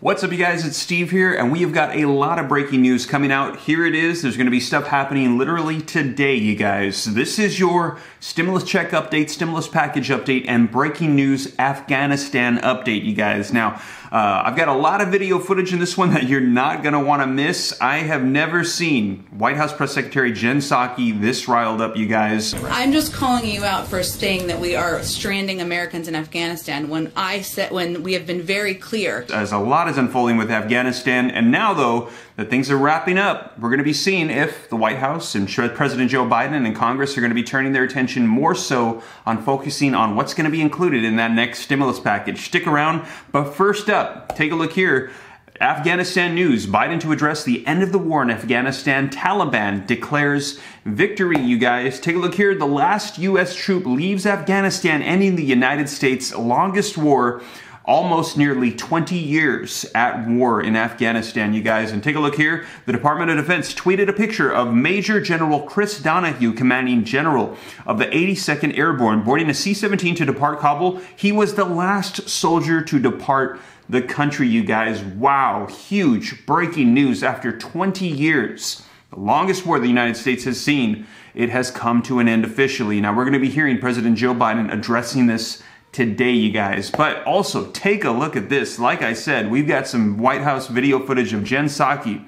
What's up, you guys? It's Steve here, and we have got a lot of breaking news coming out. Here it is. There's going to be stuff happening literally today, you guys. This is your stimulus check update, stimulus package update, and breaking news Afghanistan update, you guys. Now, I've got a lot of video footage in this one that you're not going to want to miss. I have never seen White House Press Secretary Jen Psaki this riled up, you guys. I'm just calling you out for saying that we are stranding Americans in Afghanistan when we have been very clear. As a lot is unfolding with Afghanistan, and now though that things are wrapping up, we're going to be seeing if the White House and President Joe Biden and Congress are going to be turning their attention more so on focusing on what's going to be included in that next stimulus package. Stick around, but first up, take a look here. Afghanistan news. Biden to address the end of the war in Afghanistan. Taliban declares victory, you guys. Take a look here. The last U.S. troop leaves Afghanistan, ending the United States' longest war. Almost nearly 20 years at war in Afghanistan, you guys. And take a look here. The Department of Defense tweeted a picture of Major General Chris Donahue, commanding general of the 82nd Airborne, boarding a C-17 to depart Kabul. He was the last soldier to depart the country, you guys. Wow, huge breaking news. After 20 years, the longest war the United States has seen, it has come to an end officially. Now, we're going to be hearing President Joe Biden addressing this today, you guys. But also, take a look at this. Like I said, we've got some White House video footage of Jen Psaki.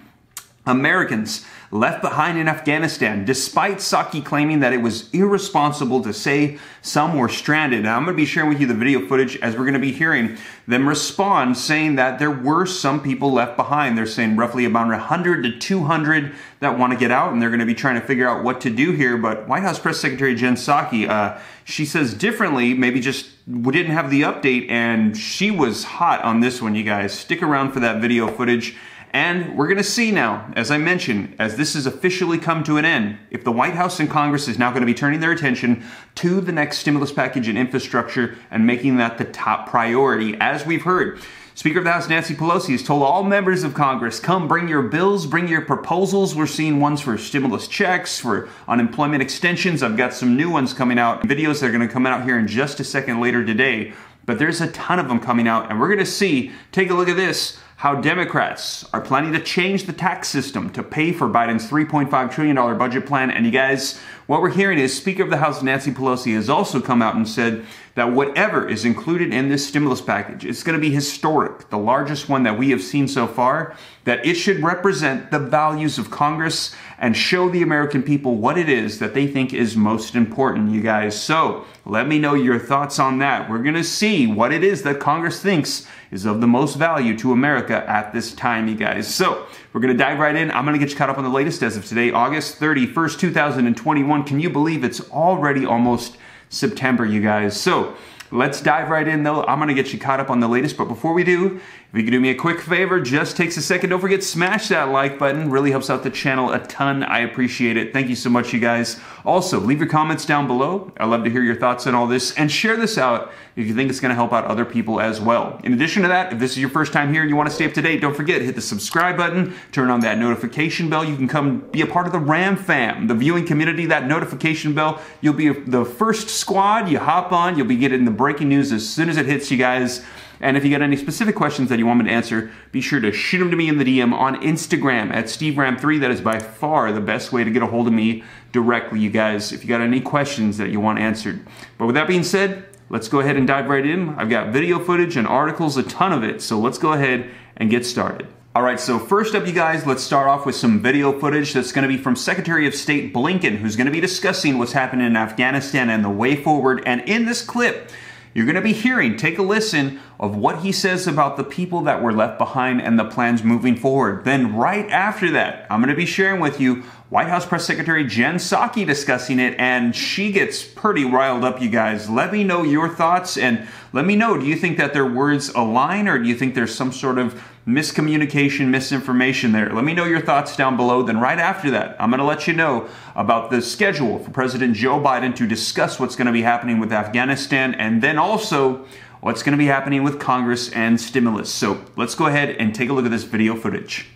Americans left behind in Afghanistan, despite Psaki claiming that it was irresponsible to say some were stranded. Now, I'm going to be sharing with you the video footage as we're going to be hearing them respond, saying that there were some people left behind. They're saying roughly about 100 to 200 that want to get out, and they're going to be trying to figure out what to do here. But White House Press Secretary Jen Psaki, she says differently, maybe just we didn't have the update, and she was hot on this one, you guys. Stick around for that video footage. And we're going to see now, as I mentioned, as this has officially come to an end, if the White House and Congress is now going to be turning their attention to the next stimulus package and infrastructure and making that the top priority. As we've heard, Speaker of the House Nancy Pelosi has told all members of Congress, come bring your bills, bring your proposals. We're seeing ones for stimulus checks, for unemployment extensions. I've got some new ones coming out, videos that are going to come out here in just a second later today. But there's a ton of them coming out, and we're going to see, take a look at this, how Democrats are planning to change the tax system to pay for Biden's $3.5 trillion budget plan. And you guys, what we're hearing is Speaker of the House Nancy Pelosi has also come out and said that whatever is included in this stimulus package, it's going to be historic, the largest one that we have seen so far, that it should represent the values of Congress and show the American people what it is that they think is most important, you guys. So let me know your thoughts on that. We're going to see what it is that Congress thinks is of the most value to America at this time, you guys. So we're going to dive right in. I'm going to get you caught up on the latest as of today, August 31st, 2021. Can you believe it's already almost September, you guys? So let's dive right in, though. I'm going to get you caught up on the latest. But before we do, if you could do me a quick favor, just takes a second. Don't forget, smash that like button. Really helps out the channel a ton. I appreciate it. Thank you so much, you guys. Also, leave your comments down below. I'd love to hear your thoughts on all this. And share this out if you think it's going to help out other people as well. In addition to that, if this is your first time here and you want to stay up to date, don't forget, hit the subscribe button, turn on that notification bell. You can come be a part of the RAM fam, the viewing community, that notification bell. You'll be the first squad. You hop on, you'll be getting the breaking news as soon as it hits, you guys. And if you got any specific questions that you want me to answer, be sure to shoot them to me in the DM on Instagram at SteveRam3. That is by far the best way to get a hold of me directly, you guys, if you got any questions that you want answered. But with that being said, let's go ahead and dive right in. I've got video footage and articles, a ton of it. So let's go ahead and get started. All right, so first up, you guys, let's start off with some video footage that's going to be from Secretary of State Blinken, who's going to be discussing what's happening in Afghanistan and the way forward. And in this clip, you're going to be hearing, take a listen of what he says about the people that were left behind and the plans moving forward. Then right after that, I'm going to be sharing with you White House Press Secretary Jen Psaki discussing it, and she gets pretty riled up, you guys. Let me know your thoughts, and let me know, do you think that their words align, or do you think there's some sort of miscommunication, misinformation there? Let me know your thoughts down below. Then right after that, I'm going to let you know about the schedule for President Joe Biden to discuss what's going to be happening with Afghanistan, and then also what's going to be happening with Congress and stimulus. So let's go ahead and take a look at this video footage.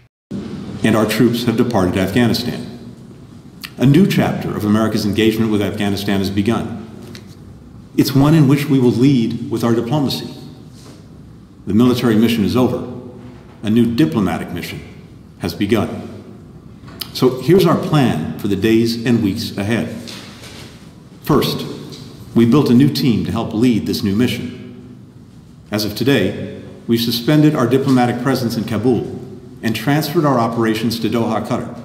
And our troops have departed Afghanistan. A new chapter of America's engagement with Afghanistan has begun. It's one in which we will lead with our diplomacy. The military mission is over. a new diplomatic mission has begun. So here's our plan for the days and weeks ahead. First, we built a new team to help lead this new mission. As of today, we've suspended our diplomatic presence in Kabul and transferred our operations to Doha, Qatar,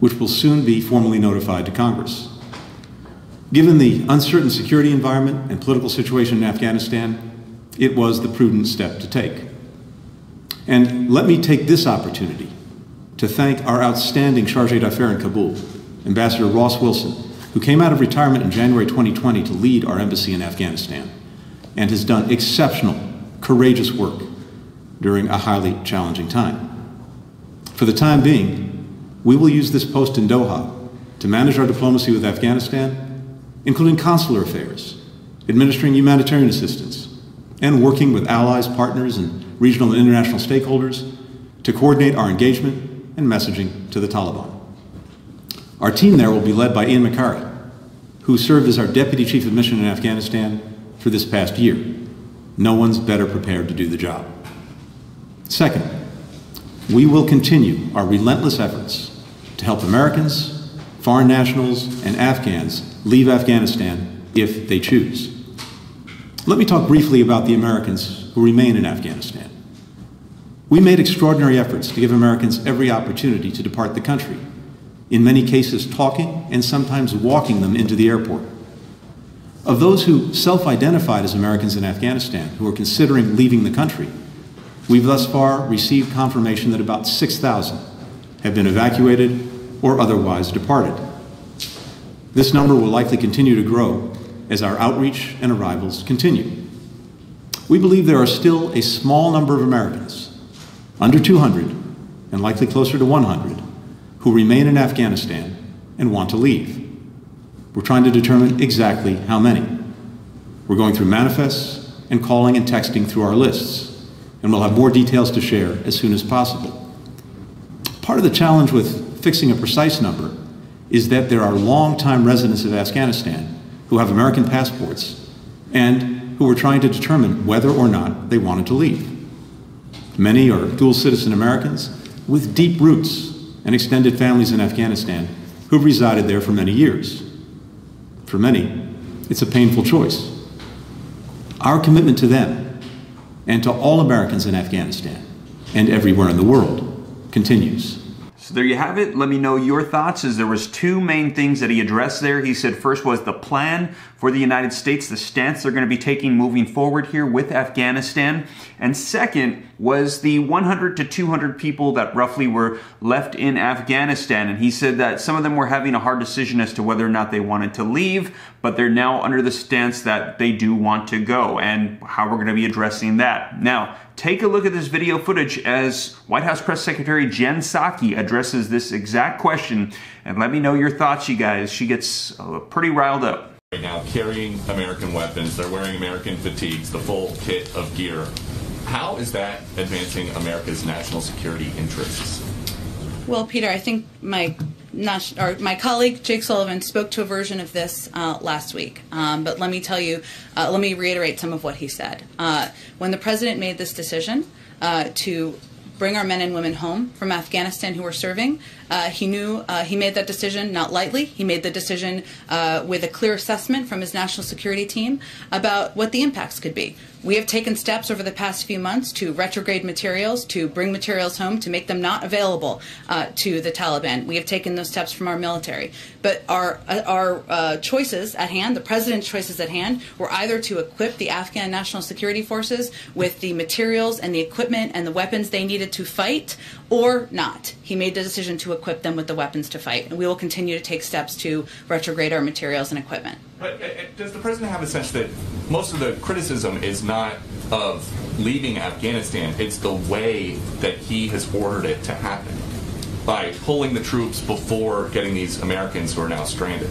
which will soon be formally notified to Congress. Given the uncertain security environment and political situation in Afghanistan, it was the prudent step to take. And let me take this opportunity to thank our outstanding Chargé d'Affaires in Kabul, Ambassador Ross Wilson, who came out of retirement in January 2020 to lead our embassy in Afghanistan and has done exceptional, courageous work during a highly challenging time. For the time being, we will use this post in Doha to manage our diplomacy with Afghanistan, including consular affairs, administering humanitarian assistance, and working with allies, partners, and regional and international stakeholders to coordinate our engagement and messaging to the Taliban. Our team there will be led by Ian McCarry, who served as our Deputy Chief of Mission in Afghanistan for this past year. No one's better prepared to do the job. Second, we will continue our relentless efforts to help Americans, foreign nationals, and Afghans leave Afghanistan if they choose. Let me talk briefly about the Americans who remain in Afghanistan. We made extraordinary efforts to give Americans every opportunity to depart the country, in many cases talking and sometimes walking them into the airport. Of those who self-identified as Americans in Afghanistan who are considering leaving the country, we've thus far received confirmation that about 6,000 have been evacuated or otherwise departed. This number will likely continue to grow as our outreach and arrivals continue. We believe there are still a small number of Americans, under 200 and likely closer to 100, who remain in Afghanistan and want to leave. We're trying to determine exactly how many. We're going through manifests and calling and texting through our lists, and we'll have more details to share as soon as possible. Part of the challenge with fixing a precise number is that there are long-time residents of Afghanistan who have American passports and who are trying to determine whether or not they wanted to leave. Many are dual citizen Americans with deep roots and extended families in Afghanistan who've resided there for many years. For many, it's a painful choice. Our commitment to them and to all Americans in Afghanistan and everywhere in the world continues. So there you have it. Let me know your thoughts, as there was two main things that he addressed there. He said first was the plan for the United States, the stance they're going to be taking moving forward here with Afghanistan. And second was the 100 to 200 people that roughly were left in Afghanistan. And he said that some of them were having a hard decision as to whether or not they wanted to leave, but they're now under the stance that they do want to go, and how we're going to be addressing that. Now, take a look at this video footage as White House Press Secretary Jen Psaki addresses this exact question, and let me know your thoughts, you guys. She gets pretty riled up. Right now, carrying American weapons, they're wearing American fatigues, the full kit of gear. How is that advancing America's national security interests? Well, Peter, I think my colleague Jake Sullivan spoke to a version of this last week. But let me tell you, let me reiterate some of what he said. When the president made this decision to bring our men and women home from Afghanistan who were serving, he knew he made that decision not lightly. He made the decision with a clear assessment from his national security team about what the impacts could be. We have taken steps over the past few months to retrograde materials, to bring materials home, to make them not available to the Taliban. We have taken those steps from our military. But our choices at hand, the president's choices at hand, were either to equip the Afghan National Security Forces with the materials and the equipment and the weapons they needed to fight, or not. He made the decision to equip them with the weapons to fight, and we will continue to take steps to retrograde our materials and equipment. But does the president have a sense that most of the criticism is not of leaving Afghanistan, it's the way that he has ordered it to happen, by pulling the troops before getting these Americans who are now stranded?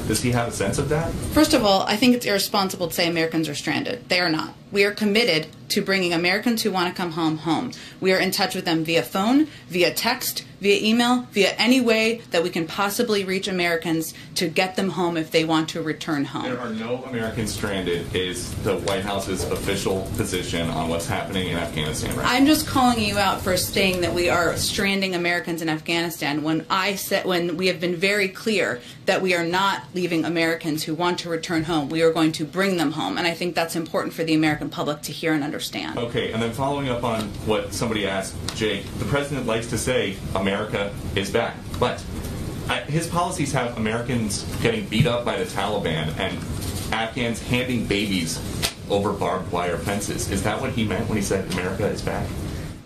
Does he have a sense of that? First of all, I think it's irresponsible to say Americans are stranded. They are not. We are committed to bringing Americans who want to come home. We are in touch with them via phone, via text, via email, via any way that we can possibly reach Americans to get them home if they want to return home. There are no Americans stranded is the White House's official position on what's happening in Afghanistan right now. I'm just calling you out for saying that we are stranding Americans in Afghanistan when we have been very clear that we are not leaving Americans who want to return home. We are going to bring them home, and I think that's important for the American public to hear and understand. Okay, and then following up on what somebody asked, Jake, the president likes to say America is back, but his policies have Americans getting beat up by the Taliban and Afghans handing babies over barbed wire fences. Is that what he meant when he said America is back?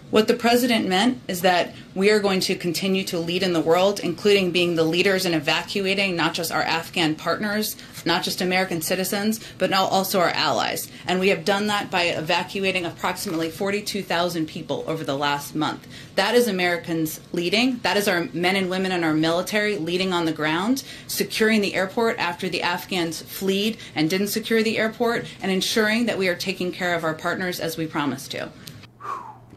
What the president meant is that we are going to continue to lead in the world, including being the leaders in evacuating not just our Afghan partners, not just American citizens, but now also our allies. And we have done that by evacuating approximately 42,000 people over the last month. That is Americans leading. That is our men and women in our military leading on the ground, securing the airport after the Afghans fled and didn't secure the airport, and ensuring that we are taking care of our partners as we promised to.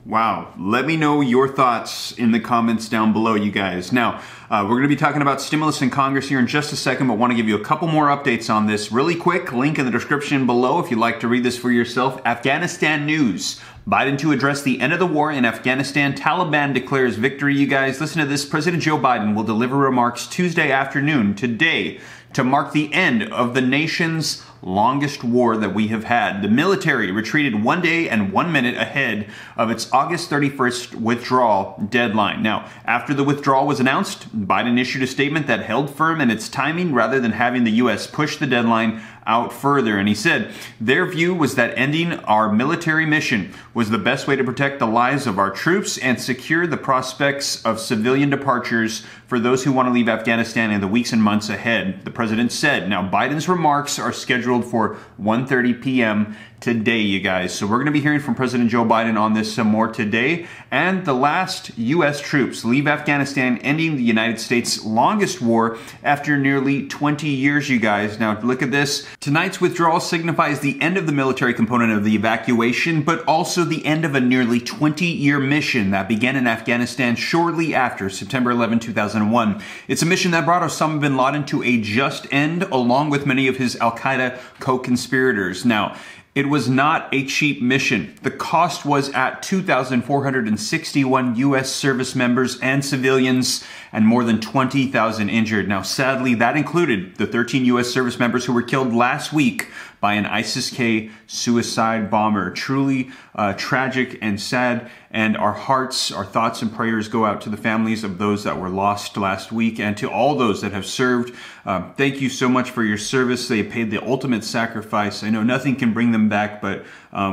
Wow. Let me know your thoughts in the comments down below, you guys. Now, we're going to be talking about stimulus in Congress here in just a second, but want to give you a couple more updates on this really quick. Link in the description below if you'd like to read this for yourself. Afghanistan news. Biden to address the end of the war in Afghanistan. Taliban declares victory, you guys. Listen to this. President Joe Biden will deliver remarks Tuesday afternoon, today, to mark the end of the nation's longest war that we have had. The military retreated 1 day and 1 minute ahead of its August 31st withdrawal deadline. Now, after the withdrawal was announced, Biden issued a statement that held firm in its timing rather than having the U.S. push the deadline out further. And he said their view was that ending our military mission was the best way to protect the lives of our troops and secure the prospects of civilian departures for those who want to leave Afghanistan in the weeks and months ahead, the president said. Now, Biden's remarks are scheduled for 1:30 p.m. today, you guys. So we're going to be hearing from President Joe Biden on this some more today. And the last U.S. troops leave Afghanistan, ending the United States' longest war after nearly 20 years, you guys. Now, look at this. Tonight's withdrawal signifies the end of the military component of the evacuation, but also the end of a nearly 20-year mission that began in Afghanistan shortly after September 11, 2001. It's a mission that brought Osama bin Laden to a just end, along with many of his al-Qaeda co-conspirators. Now, it was not a cheap mission. The cost was at 2,461 U.S. service members and civilians and more than 20,000 injured. Now, sadly, that included the 13 U.S. service members who were killed last week by an ISIS-K suicide bomber. Truly tragic and sad, and our hearts, our thoughts and prayers go out to the families of those that were lost last week and to all those that have served. Thank you so much for your service. They paid the ultimate sacrifice. I know nothing can bring them back, but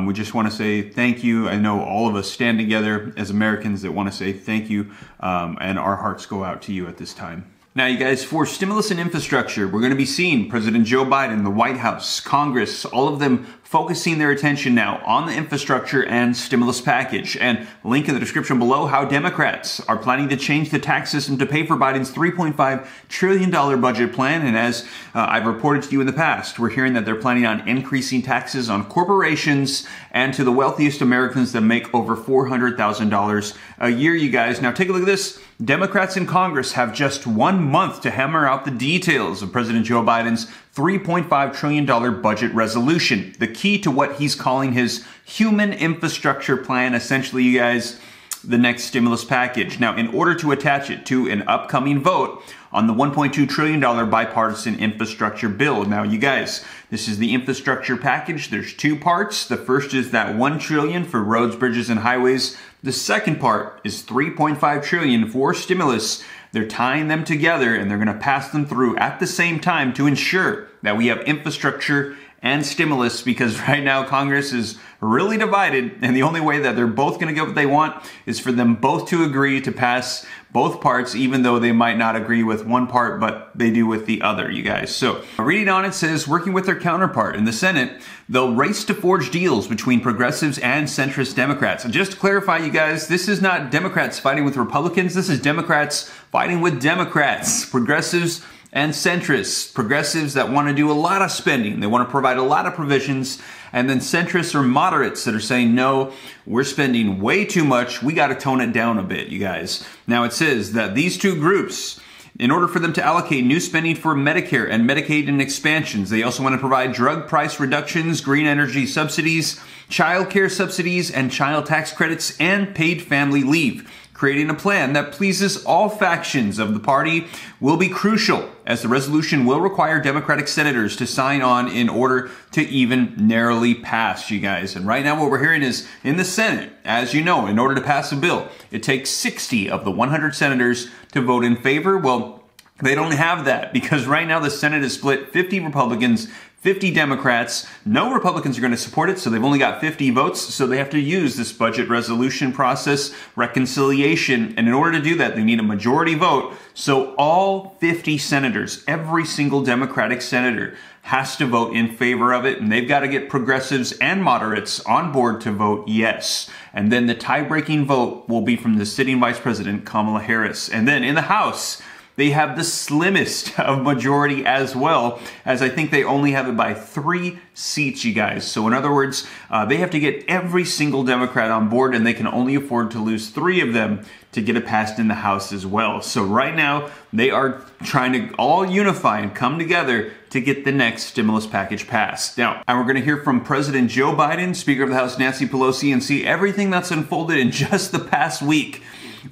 we just want to say thank you. I know all of us stand together as Americans that want to say thank you, and our hearts go out to you at this time. Now, you guys, for stimulus and infrastructure, we're going to be seeing President Joe Biden, the White House, Congress, all of them focusing their attention now on the infrastructure and stimulus package. And link in the description below how Democrats are planning to change the tax system to pay for Biden's $3.5 trillion budget plan. And as I've reported to you in the past, we're hearing that they're planning on increasing taxes on corporations and to the wealthiest Americans that make over $400,000 a year, you guys. Now, take a look at this. Democrats in Congress have just 1 month to hammer out the details of President Joe Biden's $3.5 trillion budget resolution, the key to what he's calling his human infrastructure plan, essentially, you guys, the next stimulus package. Now, in order to attach it to an upcoming vote on the $1.2 trillion bipartisan infrastructure bill. Now, you guys, this is the infrastructure package. There's two parts. The first is that $1 trillion for roads, bridges, and highways. The second part is $3.5 trillion for stimulus. They're tying them together and they're going to pass them through at the same time to ensure that we have infrastructure and stimulus, because right now Congress is really divided, and the only way that they're both going to get what they want is for them both to agree to pass both parts, even though they might not agree with one part, but they do with the other, you guys. So reading on, it says, working with their counterpart in the Senate, they'll race to forge deals between progressives and centrist Democrats. And just to clarify, you guys, this is not Democrats fighting with Republicans. This is Democrats fighting with Democrats. Progressives and centrists, progressives that want to do a lot of spending. They want to provide a lot of provisions. And then centrists or moderates that are saying, no, we're spending way too much. We got to tone it down a bit, you guys. Now it says that these two groups, in order for them to allocate new spending for Medicare and Medicaid and expansions, they also want to provide drug price reductions, green energy subsidies, child care subsidies, and child tax credits, and paid family leave. Creating a plan that pleases all factions of the party will be crucial, as the resolution will require Democratic senators to sign on in order to even narrowly pass, you guys. And right now what we're hearing is in the Senate, as you know, in order to pass a bill, it takes 60 of the 100 senators to vote in favor. Well, they don't have that because right now the Senate is split 50 Republicans, 50 Democrats. No Republicans are going to support it, so they've only got 50 votes, so they have to use this budget resolution process, reconciliation, and in order to do that, they need a majority vote. So all 50 senators, every single Democratic senator, has to vote in favor of it, and they've got to get progressives and moderates on board to vote yes. And then the tie-breaking vote will be from the sitting Vice President, Kamala Harris. And then in the House, they have the slimmest of majority as well, as I think they only have it by 3 seats, you guys. So in other words, they have to get every single Democrat on board, and they can only afford to lose 3 of them to get it passed in the House as well. So right now, they are trying to all unify and come together to get the next stimulus package passed. Now, and we're going to hear from President Joe Biden, Speaker of the House Nancy Pelosi, and see everything that's unfolded in just the past week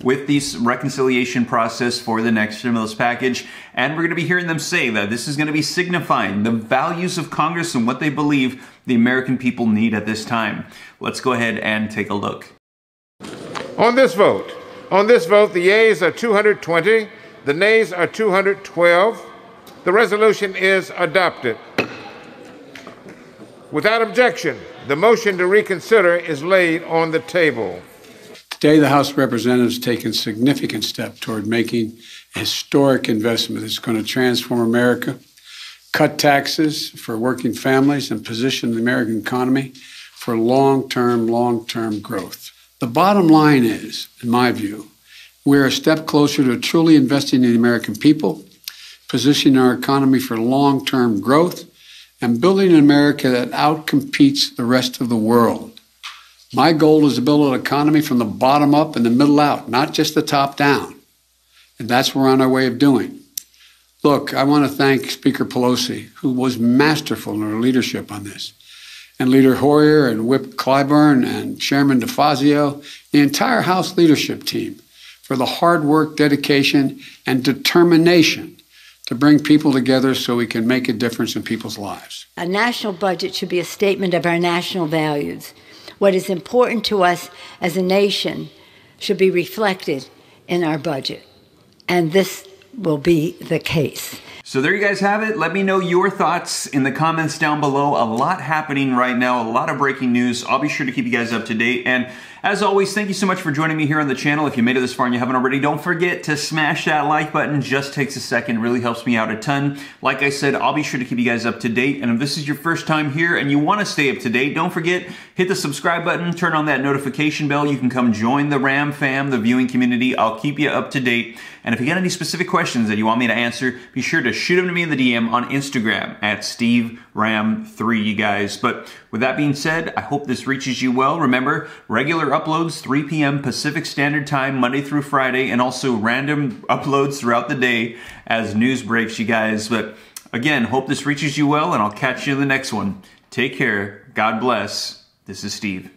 with this reconciliation process for the next stimulus package. And we're going to be hearing them say that this is going to be signifying the values of Congress and what they believe the American people need at this time. Let's go ahead and take a look. On this vote, the yeas are 220, the nays are 212. The resolution is adopted. Without objection, the motion to reconsider is laid on the table. Today, the House of Representatives has taken a significant step toward making a historic investment that's going to transform America, cut taxes for working families, and position the American economy for long-term growth. The bottom line is, in my view, we're a step closer to truly investing in the American people, positioning our economy for long-term growth, and building an America that outcompetes the rest of the world. My goal is to build an economy from the bottom up and the middle out, not just the top down. And that's what we're on our way of doing. Look, I want to thank Speaker Pelosi, who was masterful in her leadership on this, and Leader Hoyer and Whip Clyburn and Chairman DeFazio, the entire House leadership team, for the hard work, dedication, and determination to bring people together so we can make a difference in people's lives. A national budget should be a statement of our national values. What is important to us as a nation should be reflected in our budget. And this will be the case. So there you guys have it. Let me know your thoughts in the comments down below. A lot happening right now, a lot of breaking news. I'll be sure to keep you guys up to date. And as always, thank you so much for joining me here on the channel. If you made it this far and you haven't already, don't forget to smash that like button. Just takes a second, really helps me out a ton. Like I said, I'll be sure to keep you guys up to date. And if this is your first time here and you want to stay up to date, don't forget, hit the subscribe button, turn on that notification bell. You can come join the Ram fam, the viewing community. I'll keep you up to date. And if you got any specific questions that you want me to answer, be sure to shoot them to me in the DM on Instagram at SteveRam3, you guys. But with that being said, I hope this reaches you well. Remember, regular uploads 3 p.m. Pacific Standard Time, Monday through Friday, and also random uploads throughout the day as news breaks, you guys. But again, hope this reaches you well, and I'll catch you in the next one. Take care. God bless. This is Steve.